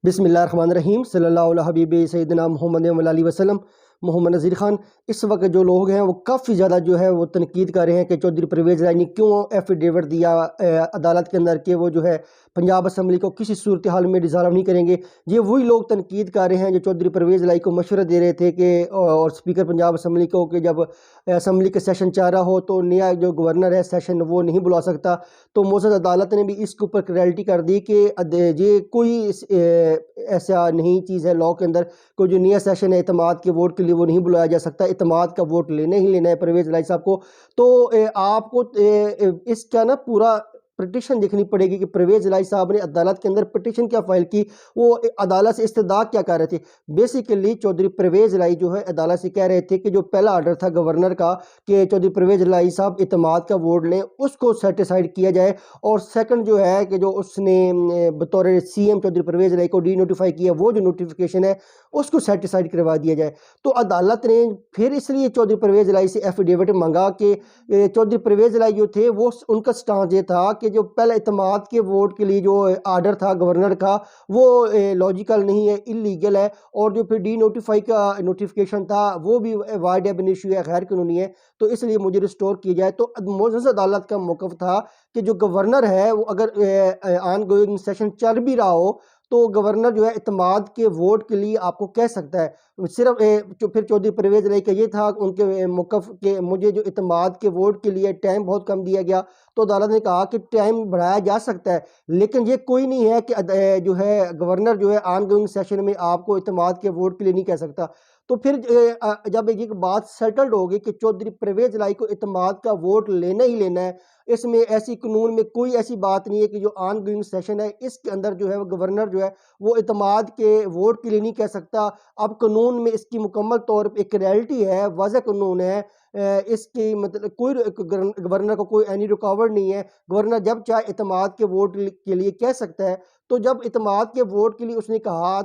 बिस्मिल्लाहिर्रहमानिर्रहीम सल्लल्लाहु अला हबीबी सैयदना मोहम्मद वल्लल्लाहु अलैहि वसल्लम। मोहम्मद नज़ीर ख़ान इस वक्त जो लोग हैं वो काफ़ी ज़्यादा जो है वो तनकीद कर रहे हैं कि चौधरी परवेज़ इलाही ने क्यों एफिडेविट दिया अदालत के अंदर कि वो जो है पंजाब असम्बली को किसी सूरत हाल में डिज़ाल्व नहीं करेंगे। ये वही लोग तनकीद कर रहे हैं जो चौधरी परवेज़ इलाही को मशवरा दे रहे थे कि और स्पीकर पंजाब असम्बली को कि जब असम्बली का सेशन चाह रहा हो तो नया जो गवर्नर है सेशन वो नहीं बुला सकता। तो मोज़द अदालत ने भी इसके ऊपर क्लैरिटी कर दी कि ये कोई ऐसा नहीं चीज़ है लॉ के अंदर, कोई जो नया सेशन है इतमाद के वोट के लिए वो नहीं बुलाया जा सकता। इतमाद का वोट लेने ही लेना है परवेज़ इलाही साहब को। तो आपको इसका ना पूरा पिटीशन देखनी पड़ेगी कि परवेज़ इलाही साहब ने अदालत के अंदर पिटीशन क्या फाइल की, वो अदालत से इस्तदा क्या कर रहे थे। बेसिकली चौधरी परवेज़ इलाही जो है अदालत से कह रहे थे कि जो पहला आर्डर था गवर्नर का कि चौधरी परवेज़ इलाही साहब इतमाद का वोट लें, उसको सेटिसाइड किया जाए। और सेकंड जो है कि जो उसने बतौर सीएम चौधरी परवेज़ इलाही को डी नोटिफाई किया, वो जो नोटिफिकेशन है उसको सेटिसाइड करवा दिया जाए। तो अदालत ने फिर इसलिए चौधरी परवेज़ इलाही से एफिडेविट मांगा कि चौधरी परवेज़ इलाही जो थे वो उनका स्टांस ये था कि जो पहले इतमाद के वोट के लिए जो आर्डर था गवर्नर का वो लॉजिकल नहीं है, इलीगल है। और जो फिर डी नोटिफाई का नोटिफिकेशन था वो भी वाइड एब इशू है, गैर कानूनी है, तो इसलिए मुझे रिस्टोर किया जाए। तो मोअज़्ज़ज़ अदालत का मौक़िफ़ था कि जो गवर्नर है वो अगर आन गोइंग सेशन चल भी रहा हो तो गवर्नर जो है इतमाद के वोट के लिए आपको कह सकता है। सिर्फ जो फिर चौधरी परवेज़ इलाही का ये था उनके मौक़िफ़ के मुझे जो इतमाद के वोट के लिए टाइम बहुत कम दिया गया, तो अदालत ने कहा कि टाइम बढ़ाया जा सकता है, लेकिन ये कोई नहीं है कि जो है गवर्नर जो है आन गोइंग सेशन में आपको इतमाद के वोट के लिए नहीं कह सकता। तो फिर जब एक बात सेटल्ड हो गई कि चौधरी परवेज़ इलाही को इतमाद का वोट लेना ही लेना है, इसमें ऐसी कानून में कोई ऐसी बात नहीं है कि जो आन गोइंग सेशन है इसके अंदर जो है वो गवर्नर जो है वो इतमाद के वोट के लिए नहीं कह सकता। अब कानून में इसकी मुकम्मल तौर पर एक रियलिटी है, वाज़ेह कानून है। इसकी मतलब कोई गवर्नर को कोई एनी रुकावट नहीं है। गवर्नर जब चाहे इतमाद के वोट के लिए कह सकता है। तो जब इतमाद के वोट के लिए उसने कहा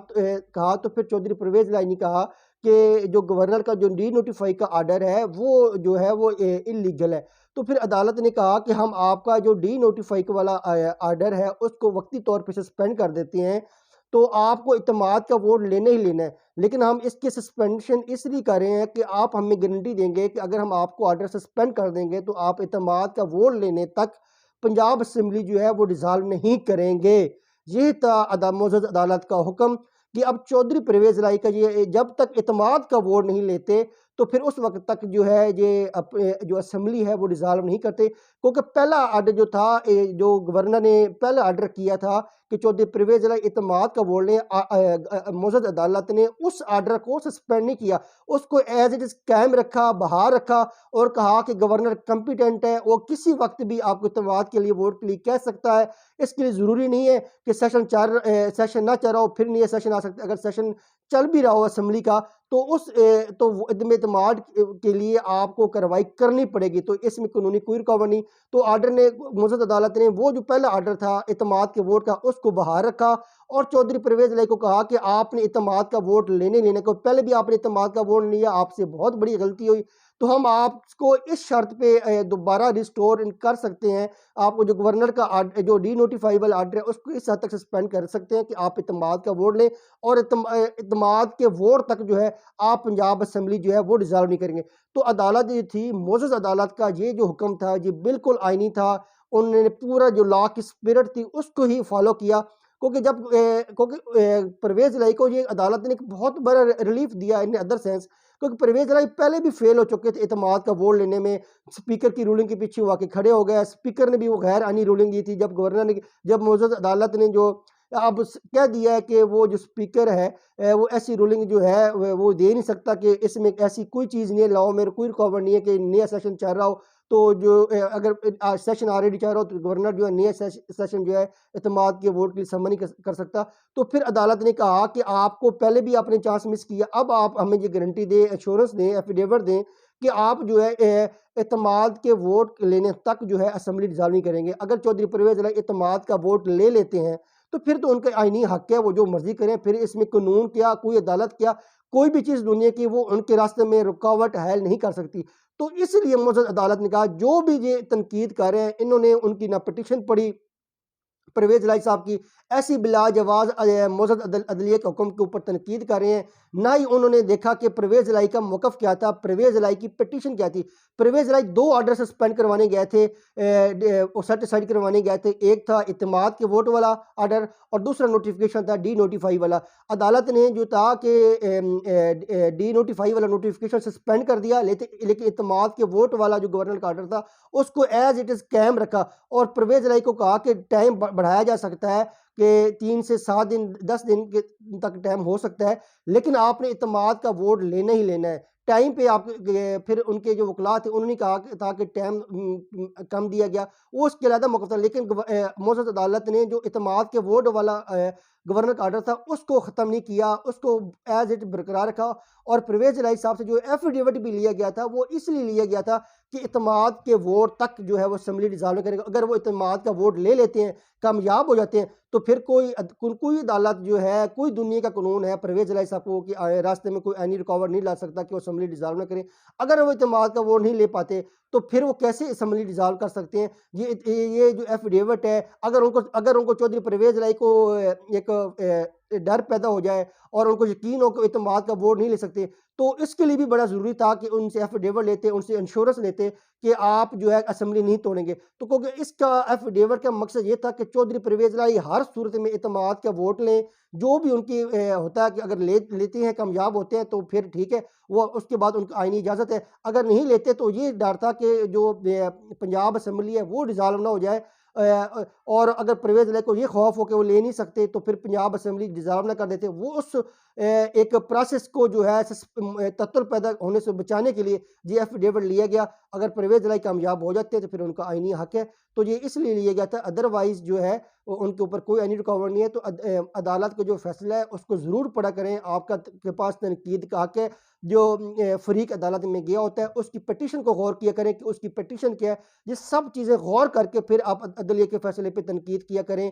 तो फिर चौधरी परवेज़ इलाही ने कहा कि जो गवर्नर का जो डी नोटिफाई का आर्डर है वो जो है वो इलीगल है। तो फिर अदालत ने कहा कि हम आपका जो डी नोटिफाई वाला आर्डर है उसको वक्ती तौर पे सस्पेंड कर देते हैं, तो आपको इतमाद का वोट लेना ही लेना है। लेकिन हम इसके सस्पेंशन इसलिए कर रहे हैं कि आप हमें गारंटी देंगे कि अगर हम आपको आर्डर सस्पेंड कर देंगे तो आप इतमाद का वोट लेने तक पंजाब असम्बली जो है वो डिज़ाल्व नहीं करेंगे। ये था मोअज़्ज़ज़ अदालत का हुक्म कि अब चौधरी परवेज़ इलाही का ये जब तक इतमाद का वोट नहीं लेते तो फिर उस वक्त तक जो है ये जो असम्बली है वो डिज़ाल्व नहीं करते। क्योंकि पहला आर्डर जो था जो गवर्नर ने पहला आर्डर किया था कि चौधरी परवेज़ इलाही इतमाद का वोट लें, मोअज़्ज़ज़ अदालत ने उस आर्डर को सस्पेंड नहीं किया, उसको एज इट इज़ कायम रखा, बहाल रखा और कहा कि गवर्नर कॉम्पिटेंट है, वो किसी वक्त भी आपको इतमाद के लिए वोट के लिए कह सकता है। इसके लिए ज़रूरी नहीं है कि सेशन ना चल रहा हो फिर नहीं सेशन आ सकता। अगर सेशन चल भी रहा हो असम्बली का तो तो इदम एतमाद के लिए आपको कार्रवाई करनी पड़ेगी। तो इसमें कानूनी कोई रुकावट नहीं। तो आर्डर ने मोअज़्ज़ज़ अदालत ने वो जो पहला आर्डर था इतमाद के वोट का उसको बहाल रखा और चौधरी परवेज़ इलाही को कहा कि आपने इतमाद का वोट लेने को पहले भी आपने इतमाद का वोट लिया, आपसे बहुत बड़ी गलती हुई, तो हम आपको इस शर्त पे दोबारा रिस्टोर कर सकते हैं। आपको जो गवर्नर का जो डी नोटिफाइबल आर्डर है उसको इस हद तक सस्पेंड कर सकते हैं कि आप इतमाद का वोट लें और इतमाद के वोट तक जो है आप पंजाब असम्बली जो है वो डिज़ाल्व नहीं करेंगे। तो अदालत ये थी, मोअज़्ज़ज़ अदालत का ये जो हुक्म था ये बिल्कुल आईनी था। उन्होंने पूरा जो लॉ की स्पिरिट थी उसको ही फॉलो किया। क्योंकि परवेज़ इलाही को ये अदालत ने एक बहुत बड़ा रिलीफ दिया इन अदर सेंस, क्योंकि परवेज़ इलाही पहले भी फेल हो चुके थे इतमाद का वोट लेने में। स्पीकर की रूलिंग के पीछे हुआ के खड़े हो गए। स्पीकर ने भी वो गैर आईनी रूलिंग दी थी जब गवर्नर ने जब मोअज़्ज़ज़ अदालत ने जो अब कह दिया है कि वो जो स्पीकर है वो ऐसी रूलिंग जो है वो दे नहीं सकता कि इसमें ऐसी कोई चीज़ नहीं है, लॉ में कोई रुकावट नहीं है कि नया सेशन चल रहा हो तो जो अगर सेशन ऑलरेडी चल रहा हो तो गवर्नर जो है नया सेशन जो है इतमाद के वोट के लिए समन नहीं कर सकता। तो फिर अदालत ने कहा कि आपको पहले भी आपने चांस मिस किया, अब आप हमें ये गारंटी दें, एश्योरेंस दें, एफिडेविट दें कि आप जो है इतमाद के वोट लेने तक जो है असम्बली डिज़ाल्व नहीं करेंगे। अगर चौधरी परवेज़ इलाही इतमाद का वोट ले लेते हैं तो फिर तो उनका आईनी हक है, वो जो मर्जी करें। फिर इसमें कानून क्या, कोई अदालत क्या, कोई भी चीज़ दुनिया की वो उनके रास्ते में रुकावट हायल नहीं कर सकती। तो इसलिए मोअज़्ज़ज़ अदालत ने कहा जो भी ये तनकीद कर रहे हैं इन्होंने उनकी ना पिटीशन पढ़ी, परवेज़ इलाही साहब की ऐसी बिलाजवाज़ मोअज़्ज़ज़ अदलिया के हुक्म के ऊपर तनकीद कर रहे हैं। ना ही उन्होंने देखा कि परवेज़ इलाही का मौक़िफ़ क्या था, परवेज़ इलाही की पिटीशन क्या थी। परवेज़ इलाही 2 ऑर्डर सस्पेंड करवाने गए थे, सर्टिसाइड करवाने गए थे। एक था इत्तेमाद के वोट वाला ऑर्डर और दूसरा नोटिफिकेशन था डी नोटिफाई वाला। अदालत ने जो था कि डी नोटिफाई वाला नोटिफिकेशन सस्पेंड कर दिया, लेकिन इत्तेमाद के वोट वाला जो गवर्नर का ऑर्डर था उसको एज इट इज़ कायम रखा और परवेज़ इलाही को कहा कि टाइम बढ़ाया जा सकता है कि 3 से 7 दिन 10 दिन के तक टाइम हो सकता है, लेकिन आपने इत्तेमाद का वोट लेना ही लेना है। टाइम पे आप फिर उनके जो वकला थे उन्होंने कहा था कि टाइम कम दिया गया, वो उसके अलग मौक़िफ़ था। लेकिन मोअज़्ज़ज़ अदालत ने जो इत्तेमाद के वोट वाला गवर्नर का ऑर्डर था उसको ख़त्म नहीं किया, उसको एज इट बरकरार रखा और परवेज़ इलाही साहब से जो एफिडेविट भी लिया गया था वो इसलिए लिया गया था कि इत्तेमाद के वोट तक जो है वो असेंबली डिसॉल्व करेगा। अगर वो इत्तेमाद का वोट ले लेते हैं, कामयाब हो जाते हैं, तो फिर कोई अदालत जो है, कोई दुनिया का कानून है परवेज़ इलाही साहब को कि रास्ते में कोई ऐनी रुकावट नहीं ला सकता कि वो असेंबली डिसॉल्व ना करें। अगर वो इत्तेमाद का वोट नहीं ले पाते तो फिर वो कैसे असेंबली डिसॉल्व कर सकते हैं? ये जो एफिडेविट है, अगर उनको चौधरी परवेज़ इलाही को डर पैदा हो जाए और उनको यकीन हो कि इत्तेमाद का वोट नहीं ले सकते, तो इसके लिए भी बड़ा ज़रूरी था कि उनसे एफिडेविट लेते, उनसे इंश्योरेंस लेते कि आप जो है असेंबली नहीं तोड़ेंगे। तो क्योंकि इसका एफिडेविट का मकसद ये था कि चौधरी परवेज़ इलाही हर सूरत में इत्तेमाद का वोट लें, जो भी उनकी होता है कि अगर लेते हैं, कामयाब होते हैं तो फिर ठीक है, वो उसके बाद उनको आईनी इजाज़त है। अगर नहीं लेते तो ये डर था कि जो पंजाब असेंबली है वो डिसॉल्व ना हो जाए, और अगर परवेज़ इलाही को ये खौफ हो कि वो ले नहीं सकते तो फिर पंजाब असेंबली डिसॉल्व ना कर देते। वो उस एक प्रोसेस को जो है तत्तर पैदा होने से बचाने के लिए ये एफिडेविट लिया गया। अगर परवेज़ इलाही कामयाब हो जाते हैं तो फिर उनका आईनी हक है। तो ये इसलिए लिया गया था, अदरवाइज़ जो है वो उनके ऊपर कोई आईनी रुकावट नहीं है। तो अदालत का जो फैसला है उसको ज़रूर पढ़ा करें। आपका के पास तनकीद का हक है। जो फ़रीक अदालत में गया होता है उसकी पिटीशन को गौर किया करें कि उसकी पिटीशन क्या है। ये सब चीज़ें गौर करके फिर आप अदलिया के फैसले पे तनकीद किया करें,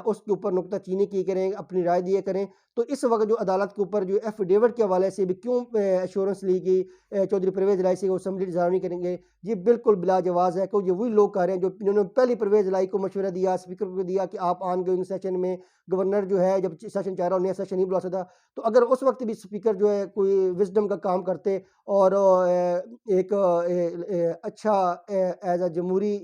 उसके ऊपर नुक्ताचीनी की करें, अपनी राय दिया करें। तो इस वक़्त जो अदालत के ऊपर जो एफिडेविट के हवाले से भी क्यों एश्योरेंस ली गई चौधरी परवेज़ इलाही से वो असेंबली डिसॉल्व नहीं करेंगे, ये बिल्कुल बिलाजवाज़ है। क्योंकि ये वही लोग कह रहे हैं जो जिन्होंने पहले परवेज़ इलाही को मशवरा दिया, स्पीकर को दिया कि आप ऑन गोइंग सेशन में गवर्नर जो है जब सेशन चल रहा हो नया सेशन नहीं बुला सकता। तो अगर उस वक़्त भी स्पीकर जो है कोई विज़डम का काम करते और एक अच्छा एज़ अ जमहूरी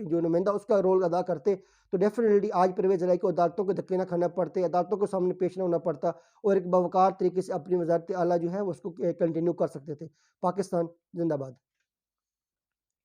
जो नुमाइंदा उसका रोल अदा करते, तो डेफ़िनेटली आज परवेज़ इलाही को अदालतों के धक्के ना खाना पड़ते, अदालतों के सामने पेश ना होना पड़ता और एक बावक़ार तरीके से अपनी वज़ारत आला जो है वो उसको कंटिन्यू कर सकते थे। पाकिस्तान ज़िंदाबाद।